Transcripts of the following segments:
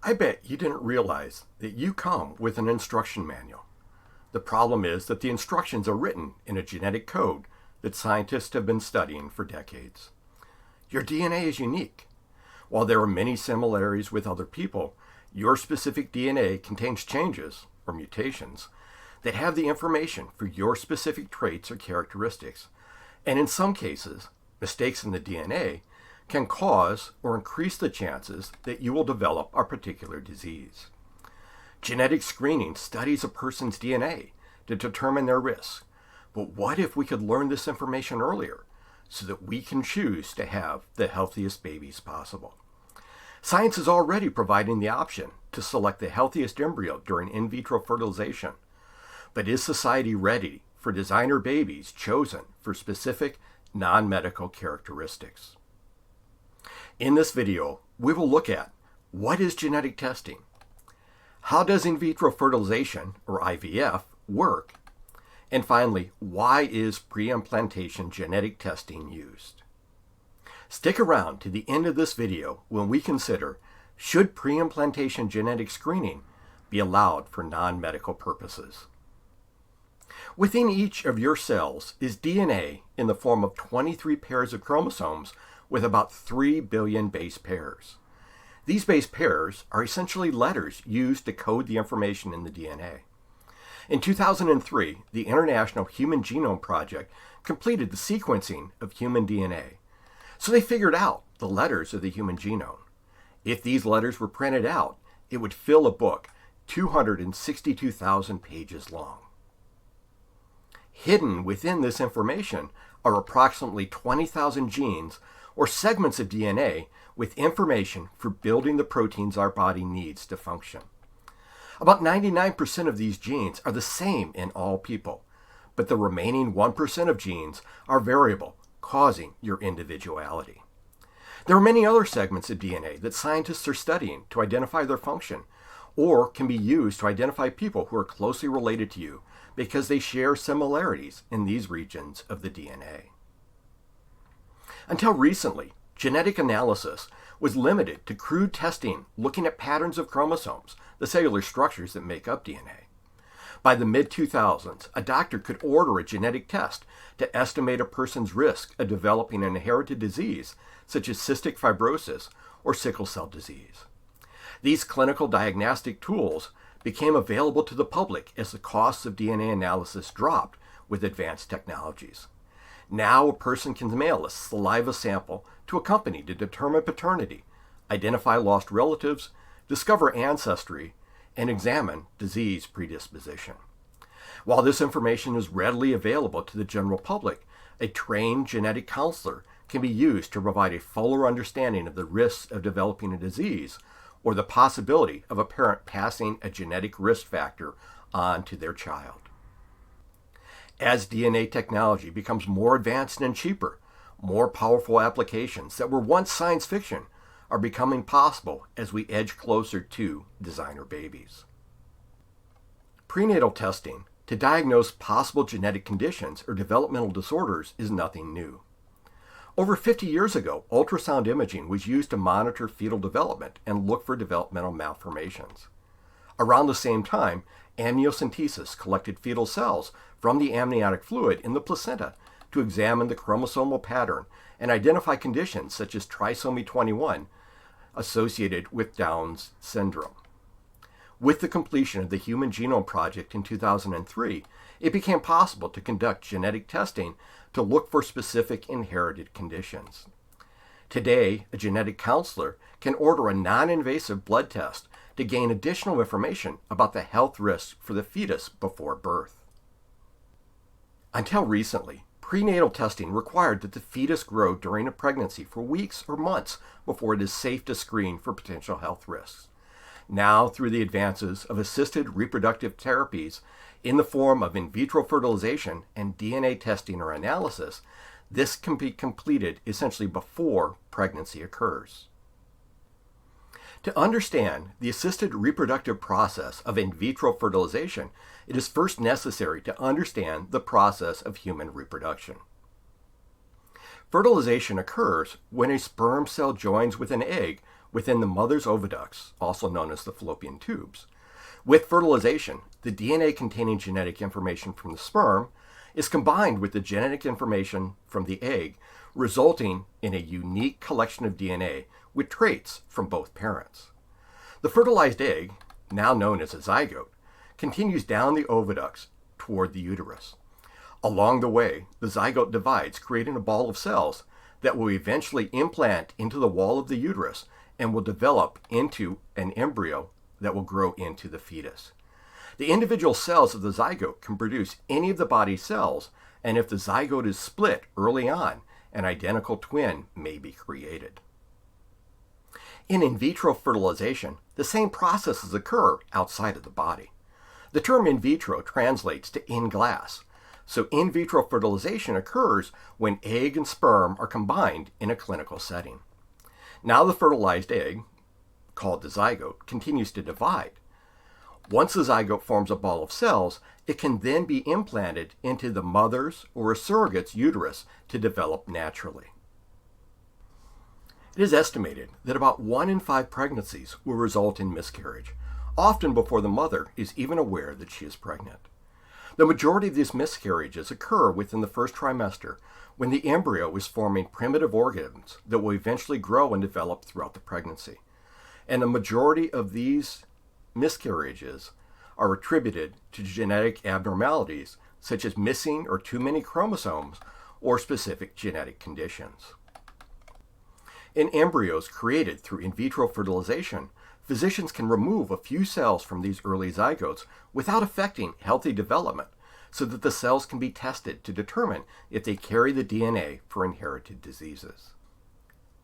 I bet you didn't realize that you come with an instruction manual. The problem is that the instructions are written in a genetic code that scientists have been studying for decades. Your DNA is unique. While there are many similarities with other people, your specific DNA contains changes, or mutations, that have the information for your specific traits or characteristics. And in some cases, mistakes in the DNA can cause or increase the chances that you will develop a particular disease. Genetic screening studies a person's DNA to determine their risk. But what if we could learn this information earlier so that we can choose to have the healthiest babies possible? Science is already providing the option to select the healthiest embryo during in vitro fertilization. But is society ready for designer babies chosen for specific non-medical characteristics? In this video, we will look at what is genetic testing, how does in vitro fertilization, or IVF, work, and finally, why is preimplantation genetic testing used? Stick around to the end of this video when we consider, should preimplantation genetic screening be allowed for non-medical purposes? Within each of your cells is DNA in the form of 23 pairs of chromosomes with about 3 billion base pairs. These base pairs are essentially letters used to code the information in the DNA. In 2003, the International Human Genome Project completed the sequencing of human DNA. So they figured out the letters of the human genome. If these letters were printed out, it would fill a book 262,000 pages long. Hidden within this information are approximately 20,000 genes or segments of DNA with information for building the proteins our body needs to function. About 99% of these genes are the same in all people, but the remaining 1% of genes are variable, causing your individuality. There are many other segments of DNA that scientists are studying to identify their function, or can be used to identify people who are closely related to you because they share similarities in these regions of the DNA. Until recently, genetic analysis was limited to crude testing looking at patterns of chromosomes, the cellular structures that make up DNA. By the mid-2000s, a doctor could order a genetic test to estimate a person's risk of developing an inherited disease such as cystic fibrosis or sickle cell disease. These clinical diagnostic tools became available to the public as the costs of DNA analysis dropped with advanced technologies. Now a person can mail a saliva sample to a company to determine paternity, identify lost relatives, discover ancestry, and examine disease predisposition. While this information is readily available to the general public, a trained genetic counselor can be used to provide a fuller understanding of the risks of developing a disease or the possibility of a parent passing a genetic risk factor on to their child. As DNA technology becomes more advanced and cheaper, more powerful applications that were once science fiction are becoming possible as we edge closer to designer babies. Prenatal testing to diagnose possible genetic conditions or developmental disorders is nothing new. Over 50 years ago, ultrasound imaging was used to monitor fetal development and look for developmental malformations. Around the same time, amniocentesis collected fetal cells from the amniotic fluid in the placenta to examine the chromosomal pattern and identify conditions such as trisomy 21 associated with Down's syndrome. With the completion of the Human Genome Project in 2003, it became possible to conduct genetic testing to look for specific inherited conditions. Today, a genetic counselor can order a non-invasive blood test to gain additional information about the health risks for the fetus before birth. Until recently, prenatal testing required that the fetus grow during a pregnancy for weeks or months before it is safe to screen for potential health risks. Now, through the advances of assisted reproductive therapies in the form of in vitro fertilization and DNA testing or analysis, this can be completed essentially before pregnancy occurs. To understand the assisted reproductive process of in vitro fertilization, it is first necessary to understand the process of human reproduction. Fertilization occurs when a sperm cell joins with an egg within the mother's oviducts, also known as the fallopian tubes. With fertilization, the DNA containing genetic information from the sperm is combined with the genetic information from the egg, resulting in a unique collection of DNA with traits from both parents. The fertilized egg, now known as a zygote, continues down the oviducts toward the uterus. Along the way, the zygote divides, creating a ball of cells that will eventually implant into the wall of the uterus and will develop into an embryo that will grow into the fetus. The individual cells of the zygote can produce any of the body's cells, and if the zygote is split early on, an identical twin may be created. In vitro fertilization, the same processes occur outside of the body. The term in vitro translates to in glass, so in vitro fertilization occurs when egg and sperm are combined in a clinical setting. Now the fertilized egg, called the zygote, continues to divide. Once the zygote forms a ball of cells, it can then be implanted into the mother's or a surrogate's uterus to develop naturally. It is estimated that about 1 in 5 pregnancies will result in miscarriage, often before the mother is even aware that she is pregnant. The majority of these miscarriages occur within the first trimester when the embryo is forming primitive organs that will eventually grow and develop throughout the pregnancy. And the majority of these miscarriages are attributed to genetic abnormalities such as missing or too many chromosomes or specific genetic conditions. In embryos created through in vitro fertilization, physicians can remove a few cells from these early zygotes without affecting healthy development so that the cells can be tested to determine if they carry the DNA for inherited diseases.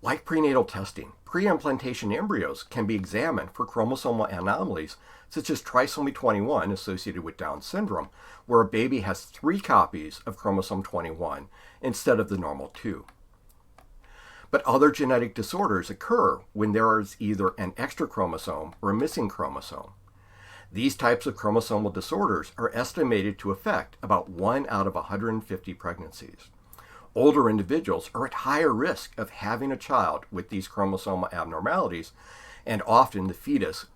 Like prenatal testing, preimplantation embryos can be examined for chromosomal anomalies such as trisomy 21 associated with Down syndrome, where a baby has 3 copies of chromosome 21 instead of the normal 2. But other genetic disorders occur when there is either an extra chromosome or a missing chromosome. These types of chromosomal disorders are estimated to affect about 1 out of 150 pregnancies. Older individuals are at higher risk of having a child with these chromosomal abnormalities, and often the fetus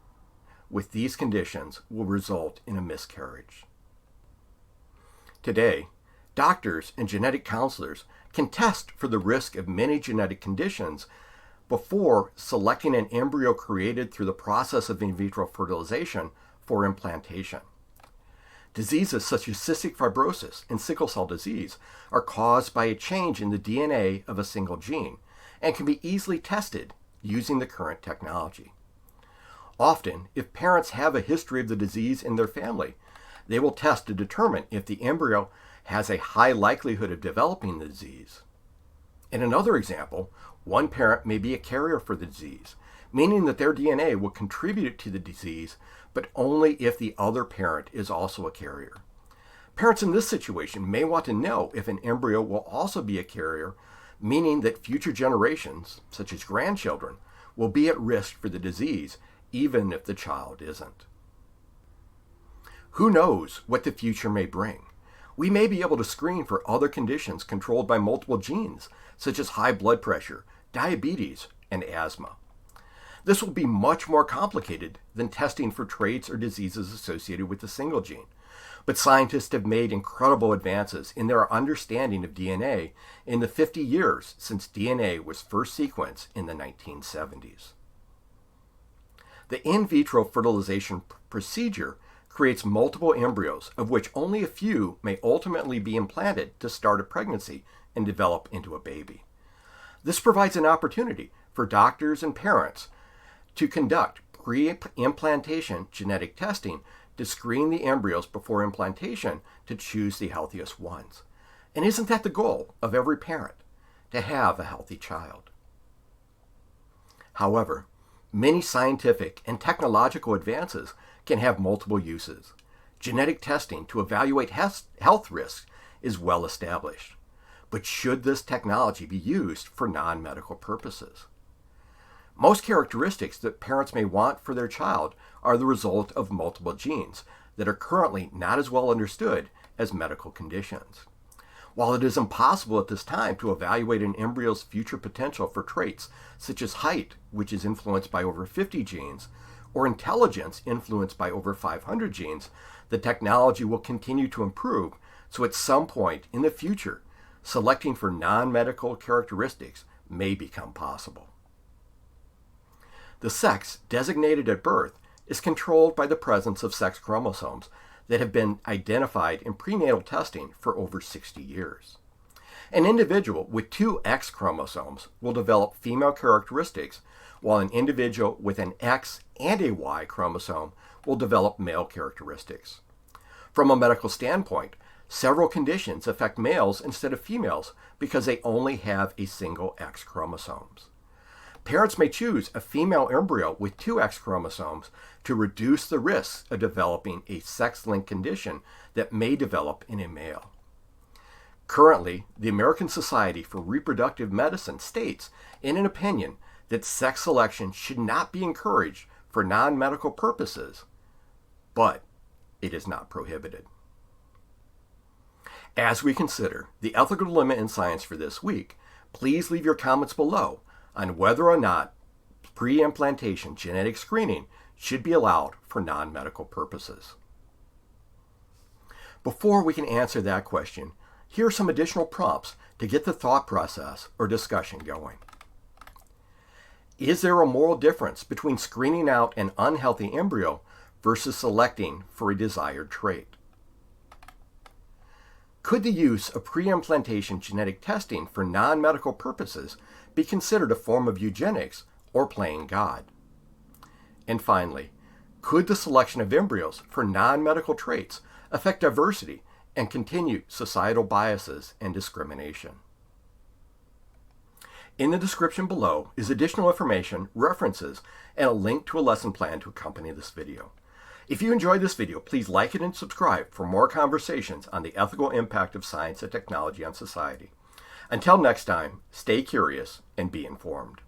with these conditions will result in a miscarriage. Today, doctors and genetic counselors can test for the risk of many genetic conditions before selecting an embryo created through the process of in vitro fertilization for implantation. Diseases such as cystic fibrosis and sickle cell disease are caused by a change in the DNA of a single gene and can be easily tested using the current technology. Often, if parents have a history of the disease in their family, they will test to determine if the embryo has a high likelihood of developing the disease. In another example, one parent may be a carrier for the disease, meaning that their DNA will contribute to the disease, but only if the other parent is also a carrier. Parents in this situation may want to know if an embryo will also be a carrier, meaning that future generations, such as grandchildren, will be at risk for the disease, even if the child isn't. Who knows what the future may bring? We may be able to screen for other conditions controlled by multiple genes, such as high blood pressure, diabetes, and asthma. This will be much more complicated than testing for traits or diseases associated with a single gene, but scientists have made incredible advances in their understanding of DNA in the 50 years since DNA was first sequenced in the 1970s. The in vitro fertilization procedure creates multiple embryos, of which only a few may ultimately be implanted to start a pregnancy and develop into a baby. This provides an opportunity for doctors and parents to conduct pre-implantation genetic testing to screen the embryos before implantation to choose the healthiest ones. And isn't that the goal of every parent? To have a healthy child. However, many scientific and technological advances can have multiple uses. Genetic testing to evaluate health risks is well established. But should this technology be used for non-medical purposes? Most characteristics that parents may want for their child are the result of multiple genes that are currently not as well understood as medical conditions. While it is impossible at this time to evaluate an embryo's future potential for traits such as height, which is influenced by over 50 genes, or intelligence influenced by over 500 genes, the technology will continue to improve, so at some point in the future, selecting for non-medical characteristics may become possible. The sex designated at birth is controlled by the presence of sex chromosomes that have been identified in prenatal testing for over 60 years. An individual with two X chromosomes will develop female characteristics, while an individual with an X and a Y chromosome will develop male characteristics. From a medical standpoint, several conditions affect males instead of females because they only have a single X chromosomes. Parents may choose a female embryo with two X chromosomes to reduce the risks of developing a sex-linked condition that may develop in a male. Currently, the American Society for Reproductive Medicine states in an opinion that sex selection should not be encouraged for non-medical purposes, but it is not prohibited. As we consider the ethical dilemma in science for this week, please leave your comments below on whether or not preimplantation genetic screening should be allowed for non-medical purposes. Before we can answer that question, here are some additional prompts to get the thought process or discussion going. Is there a moral difference between screening out an unhealthy embryo versus selecting for a desired trait? Could the use of preimplantation genetic testing for non-medical purposes be considered a form of eugenics or playing God? And finally, could the selection of embryos for non-medical traits affect diversity and continue societal biases and discrimination? In the description below is additional information, references, and a link to a lesson plan to accompany this video. If you enjoyed this video, please like it and subscribe for more conversations on the ethical impact of science and technology on society. Until next time, stay curious and be informed.